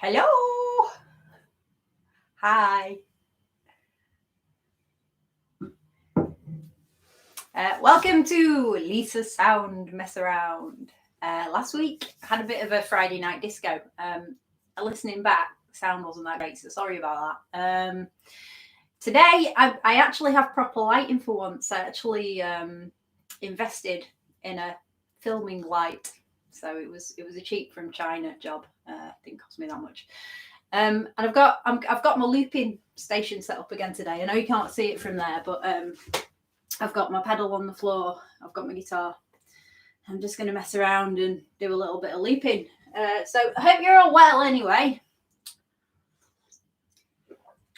Hello. Hi. Welcome to Lisa's Sound Mess Around. Last week, I had a bit of a Friday night disco. Listening back, the sound wasn't that great, so sorry about that. Today, I actually have proper lighting for once. I actually invested in a filming light, so it was a cheap from China job. Didn't cost me that much. And I've got my looping station set up again today. I know you can't see it from there, but I've got my pedal on the floor. I've got my guitar. I'm just going to mess around and do a little bit of looping. So I hope you're all well anyway.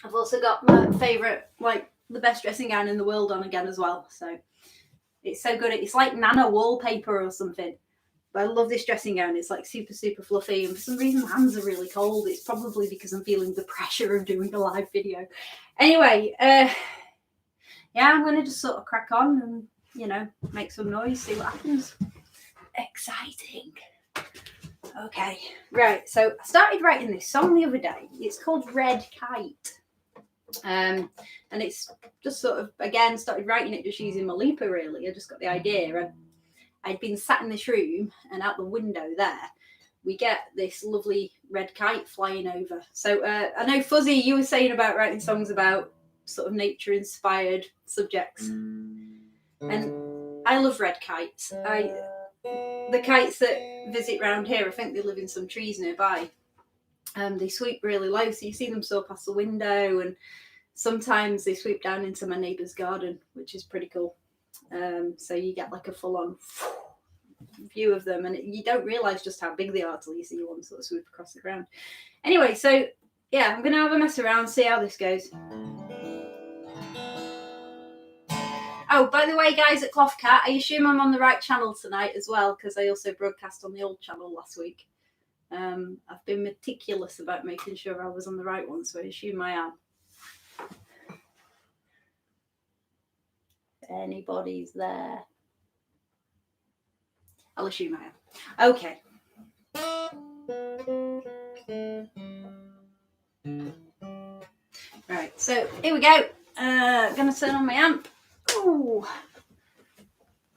I've also got my favourite, like the best dressing gown in the world on again as well. So it's so good. It's like nano wallpaper or something. But I love this dressing gown. It's like super, super fluffy. And for some reason, my hands are really cold. It's probably because I'm feeling the pressure of doing a live video. Anyway, yeah, I'm going to just sort of crack on and, you know, make some noise, see what happens. Exciting. Okay, right. So I started writing this song the other day. It's called Red Kite. And it's just sort of, again, started writing it just using my Looper, really. I just got the idea. And I'd been sat in this room, and out the window there, we get this lovely red kite flying over. So I know, Fuzzy, you were saying about writing songs about sort of nature-inspired subjects. And I love red kites. The kites that visit round here, I think they live in some trees nearby. They swoop really low, so you see them soar past the window, and sometimes they swoop down into my neighbour's garden, which is pretty cool. So you get like a full-on view of them, and you don't realise just how big they are till you see one sort of swoop across the ground. Anyway, so yeah, I'm going to have a mess around, see how this goes. Oh, by the way, guys at Cloth Cat, I assume I'm on the right channel tonight as well, because I also broadcast on the old channel last week. I've been meticulous about making sure I was on the right one, so I assume I am. If anybody's there, I'll assume I am. Okay. Right, so here we go. Gonna turn on my amp. Ooh.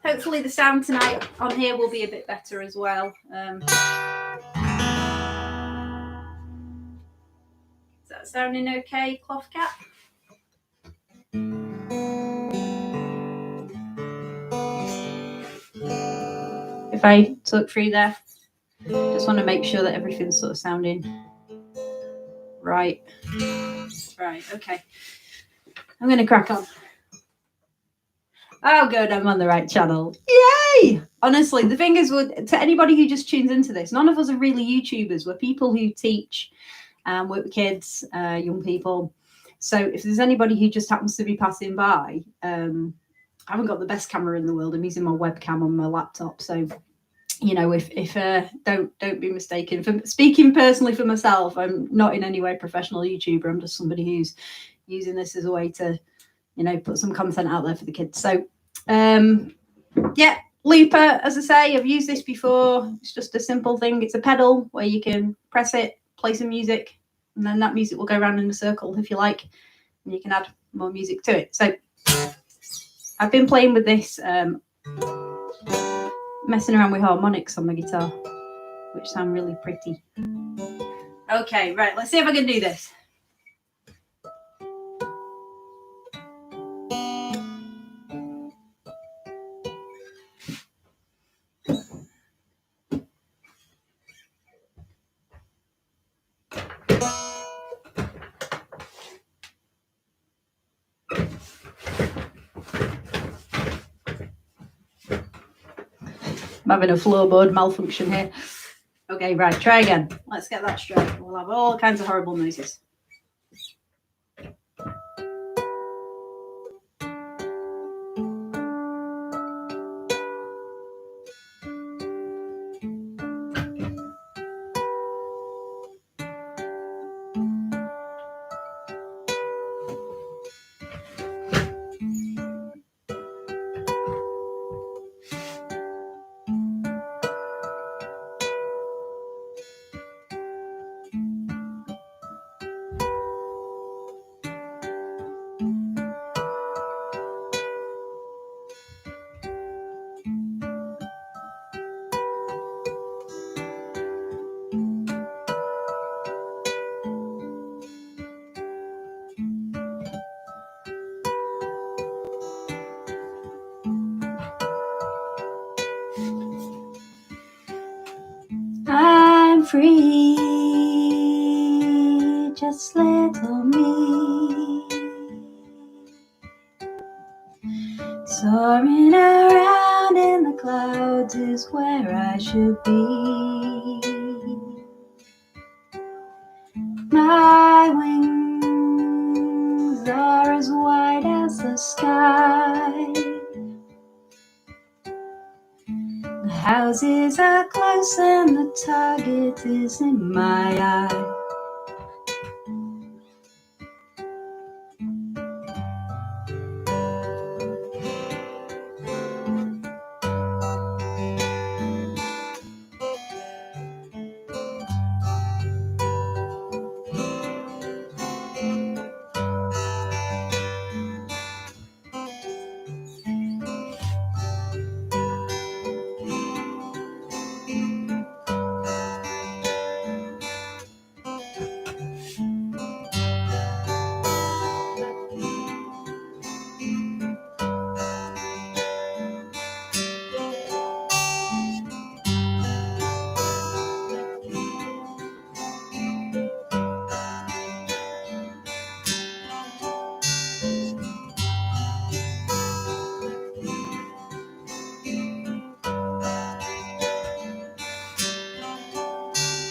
Hopefully the sound tonight on here will be a bit better as well. Is that sounding okay, Cloth Cat? If I talk through there, just want to make sure that everything's sort of sounding right. Right, okay. I'm going to crack on. Oh, good, I'm on the right channel. Yay! Honestly, the thing is, to anybody who just tunes into this, none of us are really YouTubers. We're people who teach, work with kids, young people. So if there's anybody who just happens to be passing by, I haven't got the best camera in the world. I'm using my webcam on my laptop. So, you know, if don't be mistaken. For speaking personally for myself, I'm not in any way a professional YouTuber. I'm just somebody who's using this as a way to, you know, put some content out there for the kids. So, yeah, Looper, as I say, I've used this before. It's just a simple thing. It's a pedal where you can press it, play some music, and then that music will go around in a circle if you like, and you can add more music to it. So I've been playing with this, messing around with harmonics on my guitar, which sound really pretty. Okay, right, let's see if I can do this. I'm having a floorboard malfunction here. Okay, right, try again. Let's get that straight. We'll have all kinds of horrible noises. free, just little me, soaring around in the clouds is where I should be. My wings are as wide as the sky. The houses are close and the target is in my eye.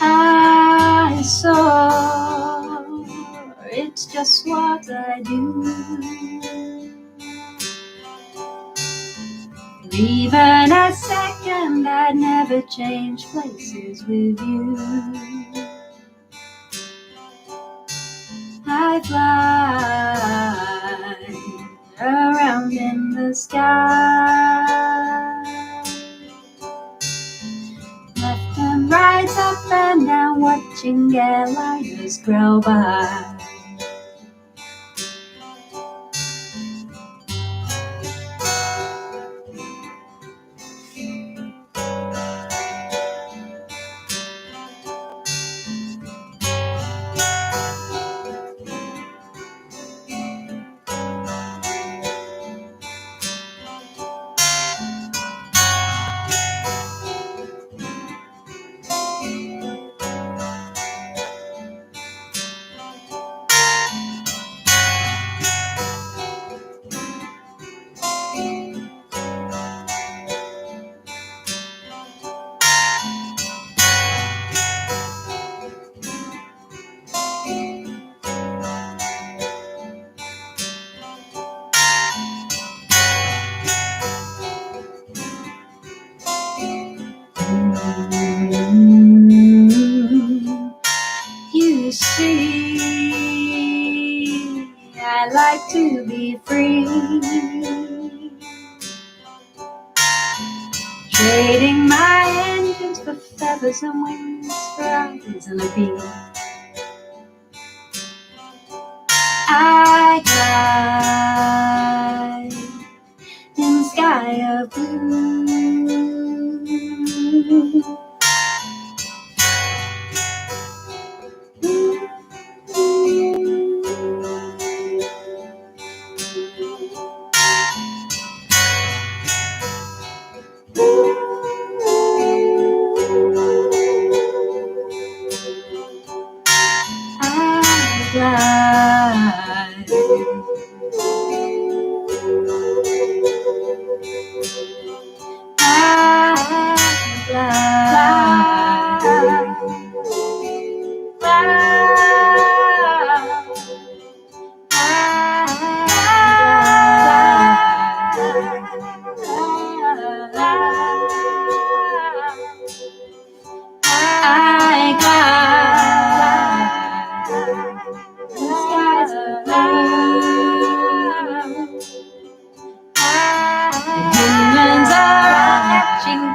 I soar, it's just what I do. For even a second I'd never change places with you. I fly around in the sky, left and right, up and down, watching airliners grow by. You see, I like to be free, trading my engines for feathers and wings, for eyes and a beat. I glide in the sky of blue.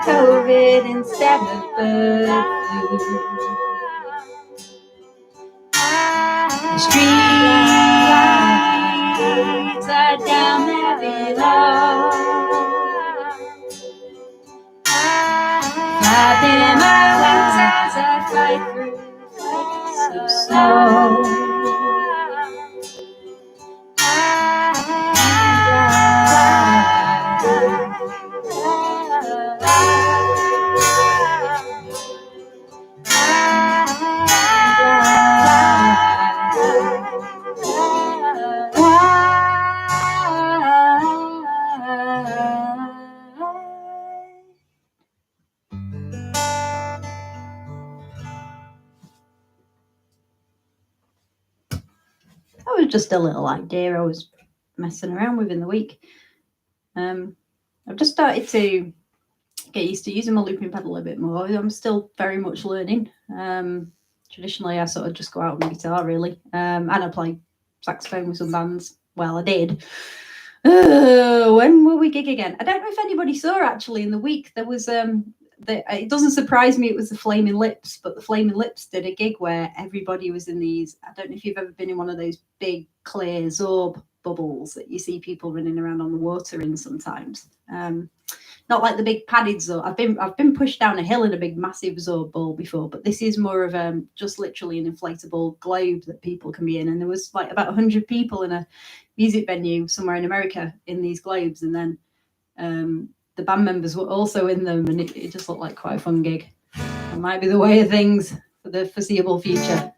COVID instead of bird flu. The streets are down there below, flapping my wings as I fly through flakes of snow. of just a little idea I was messing around with in the week. I've just started to get used to using my looping pedal a bit more. I'm still very much learning. Traditionally, I sort of just go out on the guitar, really, and I play saxophone with some bands. Well, I did. When will we gig again? I don't know if anybody saw, actually, in the week. There was it doesn't surprise me it was the Flaming Lips, but the Flaming Lips did a gig where everybody was in these. I don't know if you've ever been in one of those big clear Zorb bubbles that you see people running around on the water in sometimes. Not like the big padded Zorb. I've been pushed down a hill in a big massive Zorb ball before, but this is more of just literally an inflatable globe that people can be in. And there was like about 100 people in a music venue somewhere in America in these globes, and then the band members were also in them, and it just looked like quite a fun gig. It might be the way of things for the foreseeable future.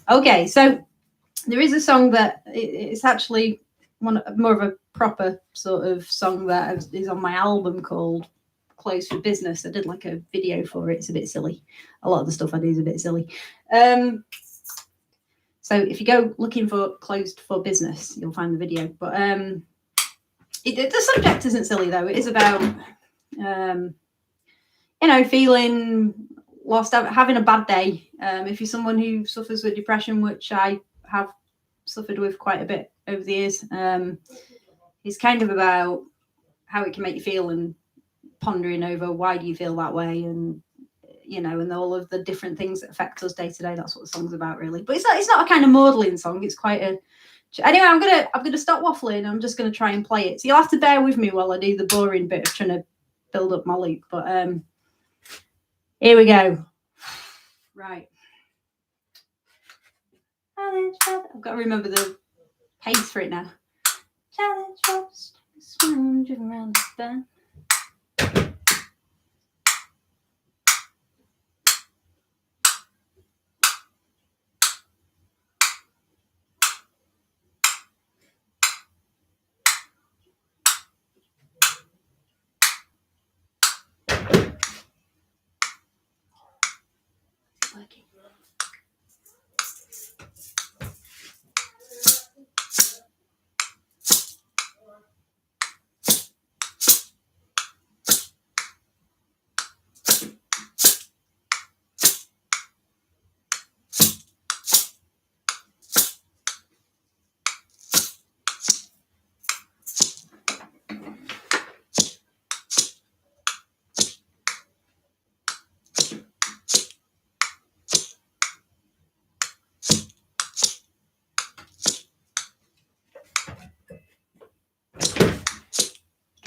Okay, so there is a song that it's actually more of a proper sort of song that is on my album called Closed for Business. I did like a video for it. It's a bit silly. A lot of the stuff I do is a bit silly. So if you go looking for Closed for Business, you'll find the video. But the subject isn't silly, though. It is about, feeling lost, having a bad day. If you're someone who suffers with depression, which I have suffered with quite a bit over the years, it's kind of about how it can make you feel and pondering over why do you feel that way, and and all of the different things that affect us day to day. That's what the song's about, really. But it's not a kind of maudlin song. It's quite a anyway. I'm gonna stop waffling. I'm just gonna try and play it. So you'll have to bear with me while I do the boring bit of trying to build up my loop. But here we go. Right. I've got to remember the pace for it now. Challenge drops, sponge around the bend. Working.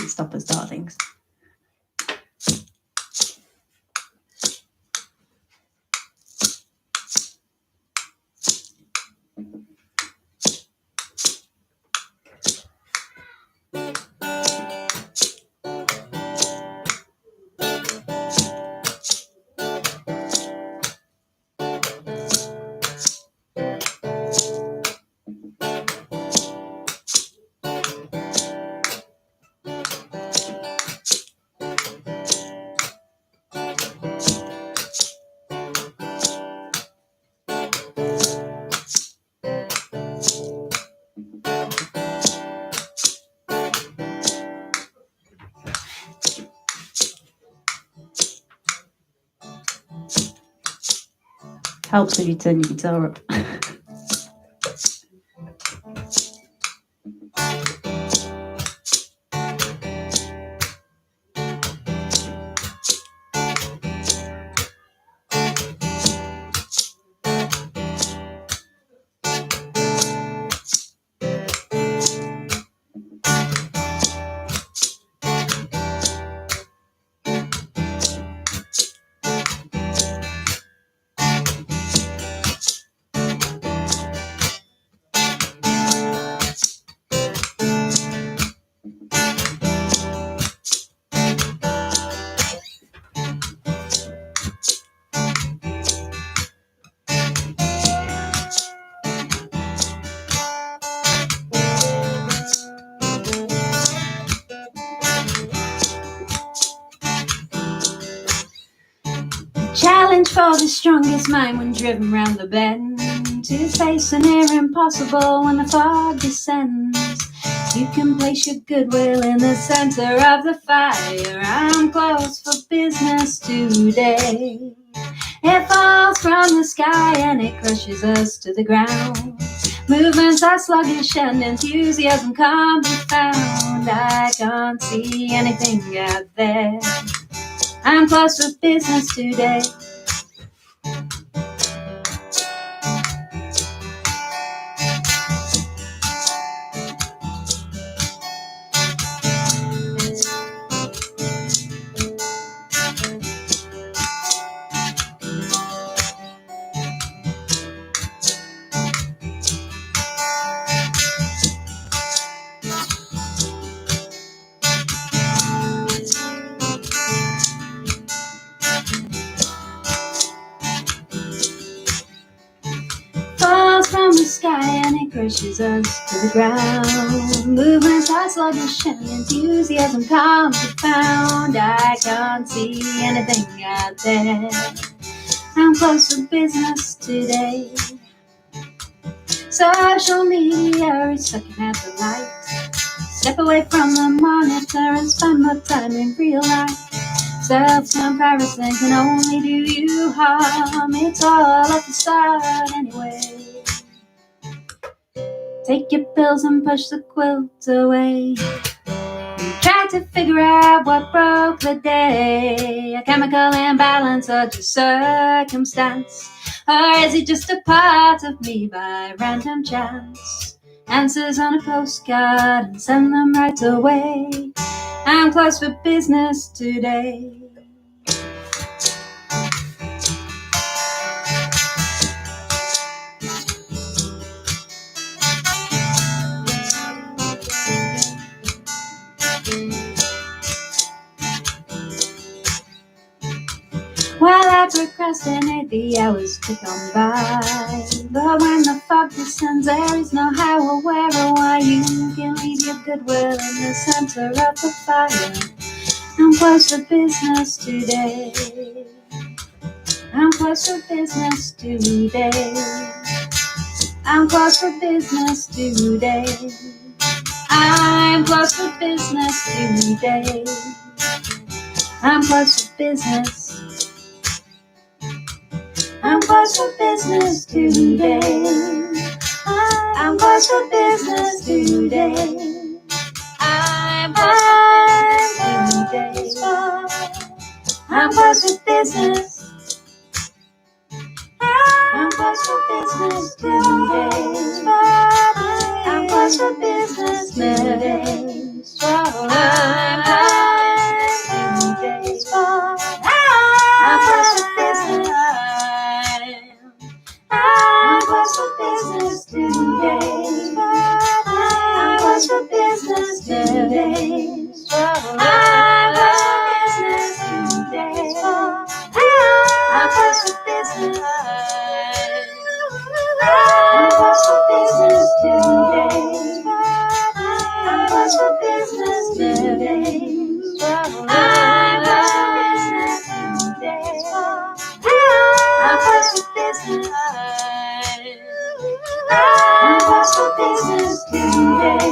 Stop and start things. Helps if you turn your guitar up. Challenge for the strongest mind when driven round the bend, to face an air impossible when the fog descends. You can place your goodwill in the center of the fire. I'm closed for business today. It falls from the sky and it crushes us to the ground. Movements are sluggish and enthusiasm can't be found. I can't see anything out there. I'm closed for business today. Falls from the sky and it crushes us to the ground. Movements are sluggish and enthusiasm can't be found. I can't see anything out there. I'm close for business today. Social media is sucking out the light. Step away from the monitor and spend more time in real life. Self-comparison can only do you harm. It's all at the start anyway. Take your pills and push the quilt away. Try to figure out what broke the day. A chemical imbalance or just circumstance? Or is it just a part of me by random chance? Answers on a postcard and send them right away. I'm closed for business today. While I procrastinate, the hours tick on by. But when the fog descends, there is no how or where or why. You can leave your goodwill in the center of the fire. I'm closed for business today. I'm closed for business today. I'm closed for business today. I'm closed for business today. I'm closed for business. I'm closed for business today. I'm closed for business today. I'm closed for business today. I'm closed for business. I'm closed for business today. I'm closed for business today. I'm closed for business. I'm closed for business today. I'm closed for business today. I'm closed for business today. I'm closed for business today. I'm closed for business today. I'm closed for business today. I'm closed for business today.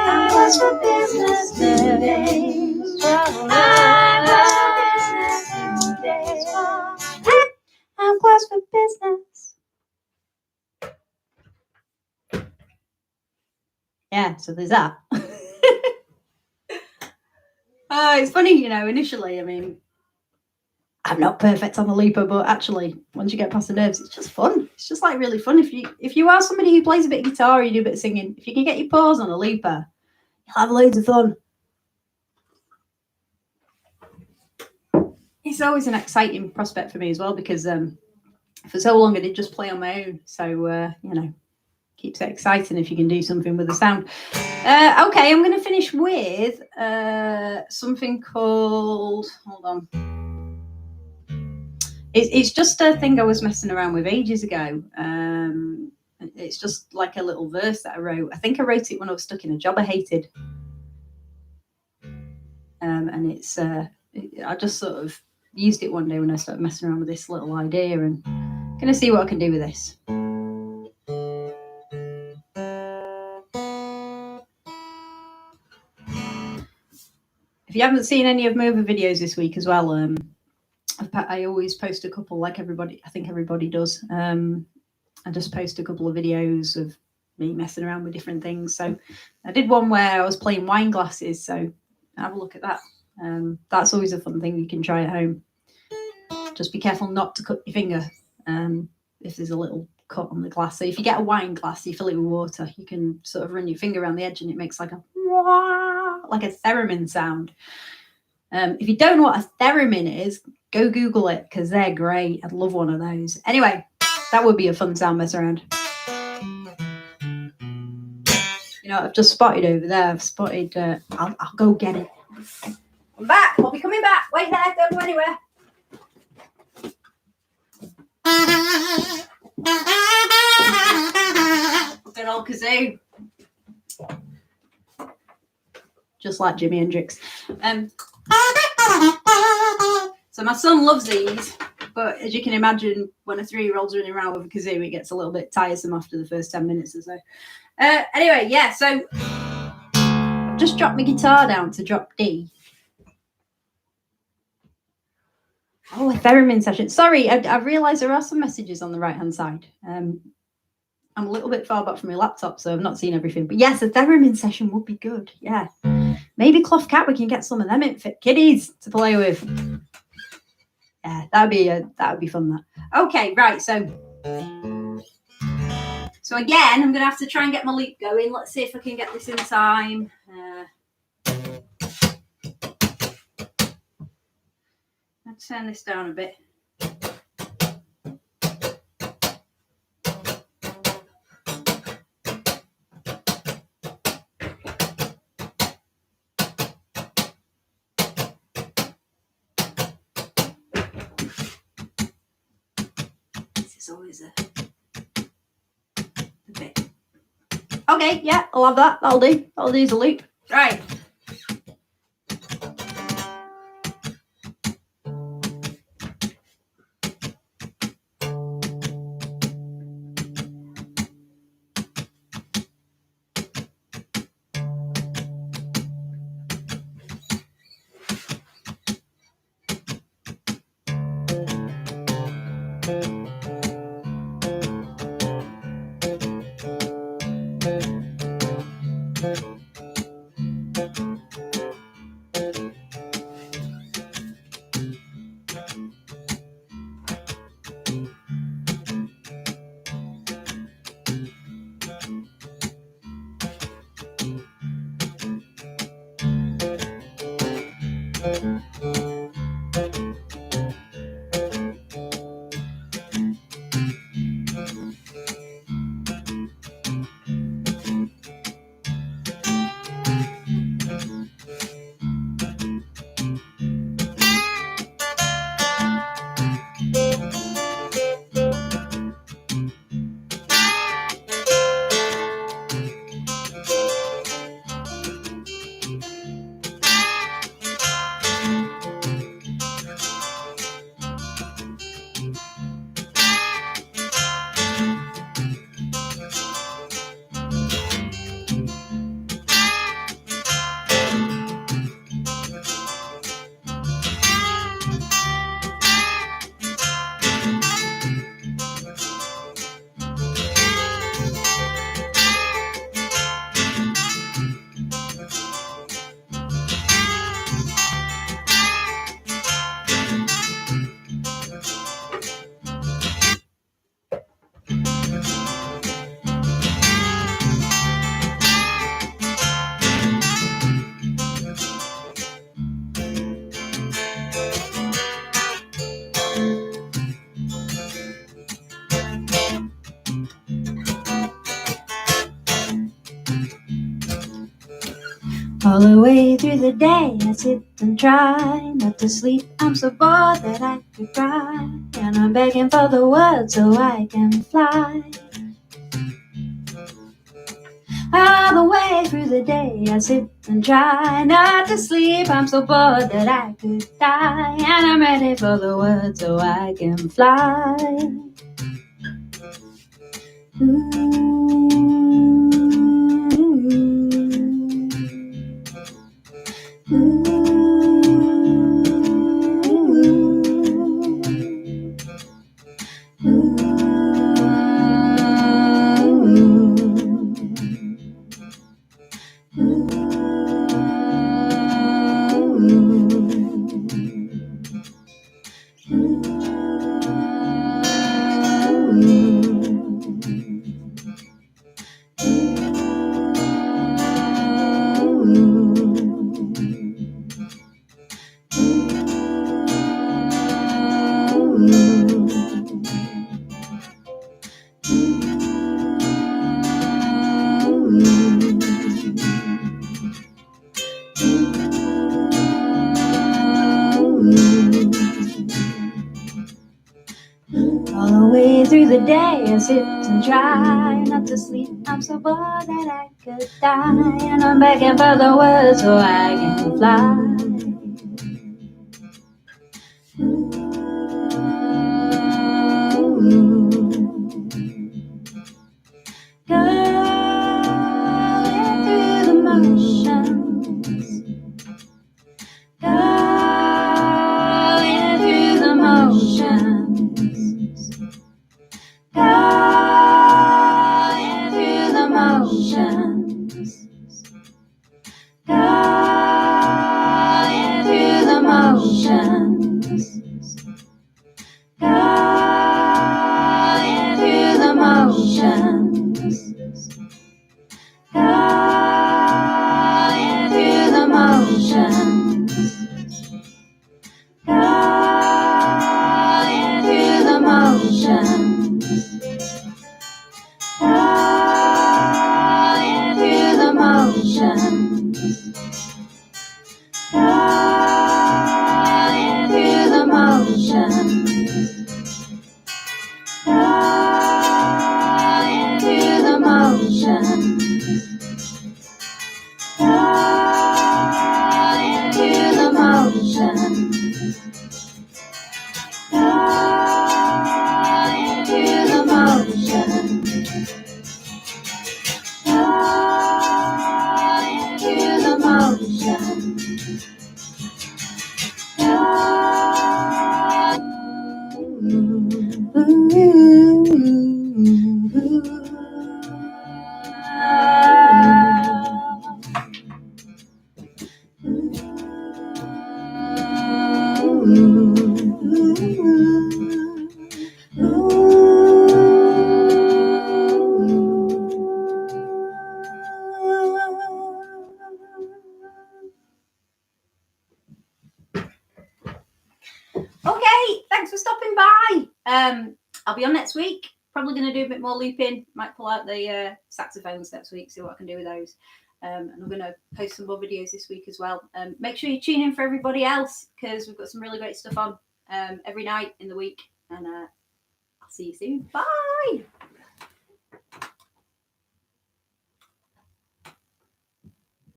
I'm closed for business today. I'm closed for business. Yeah, so there's that. It's funny, you know, initially, I mean, I'm not perfect on the looper, but actually, once you get past the nerves, it's just fun. It's just like really fun. If you are somebody who plays a bit of guitar or you do a bit of singing, if you can get your paws on a looper, you'll have loads of fun. It's always an exciting prospect for me as well, because for so long I did just play on my own. So, you know, keeps it exciting if you can do something with the sound. Okay, I'm going to finish with something called, hold on. It's just a thing I was messing around with ages ago. It's just like a little verse that I wrote. I think I wrote it when I was stuck in a job I hated. And it's, I just sort of used it one day when I started messing around with this little idea, and I'm going to see what I can do with this. If you haven't seen any of my other videos this week as well, I always post a couple, like everybody, I think everybody does. I just post a couple of videos of me messing around with different things. So I did one where I was playing wine glasses, so have a look at that. That's always a fun thing you can try at home. Just be careful not to cut your finger if there's a little cut on the glass. So if you get a wine glass, you fill it with water, you can sort of run your finger around the edge and it makes like a theremin sound. If you don't know what a theremin is, go Google it because they're great. I'd love one of those. Anyway, that would be a fun sound mess around. You know, I've just spotted over there. I've spotted. I'll go get it. I'm back. I'll be coming back. Wait there. Don't go anywhere. Good old kazoo. Just like Jimi Hendrix. So my son loves these, but as you can imagine, when a 3-year-old's running around with a kazoo, it gets a little bit tiresome after the first 10 minutes or so. Anyway, yeah, so I've just dropped my guitar down to drop D. Oh, a theremin session. Sorry, I realised there are some messages on the right-hand side. I'm a little bit far back from my laptop, so I've not seen everything. But yes, a theremin session would be good. Yeah. Maybe Cloth Cat, we can get some of them in fit kiddies to play with. Yeah, that would be fun. That. Okay, right. So again, I'm gonna have to try and get my loop going. Let's see if I can get this in time. I'll turn this down a bit. Always a bit. Okay, yeah, I'll have that. That'll do. That'll do as a loop. Right. All the way through the day I sit and try not to sleep. I'm so bored that I could cry, and I'm begging for the world so I can fly. All the way through the day I sit and try not to sleep. I'm so bored that I could die, and I'm ready for the world so I can fly. All the way through the day I sit and try not to sleep. I'm so bored that I could die, and I'm begging for the words so I can fly. Going through the motions, going through the motions, going through the motions, going through the motions, going through the motions, going through the motions, going through the motions, going through the motions, going through the motions, going through the motions, going through the motions, going through the motions, going through the motions. Okay, thanks for stopping by. I'll be on next week. Probably going to do a bit more looping. Might pull out the saxophones next week, see what I can do with those. And I'm going to post some more videos this week as well. Make sure you tune in for everybody else, because we've got some really great stuff on every night in the week. And I'll see you soon. Bye.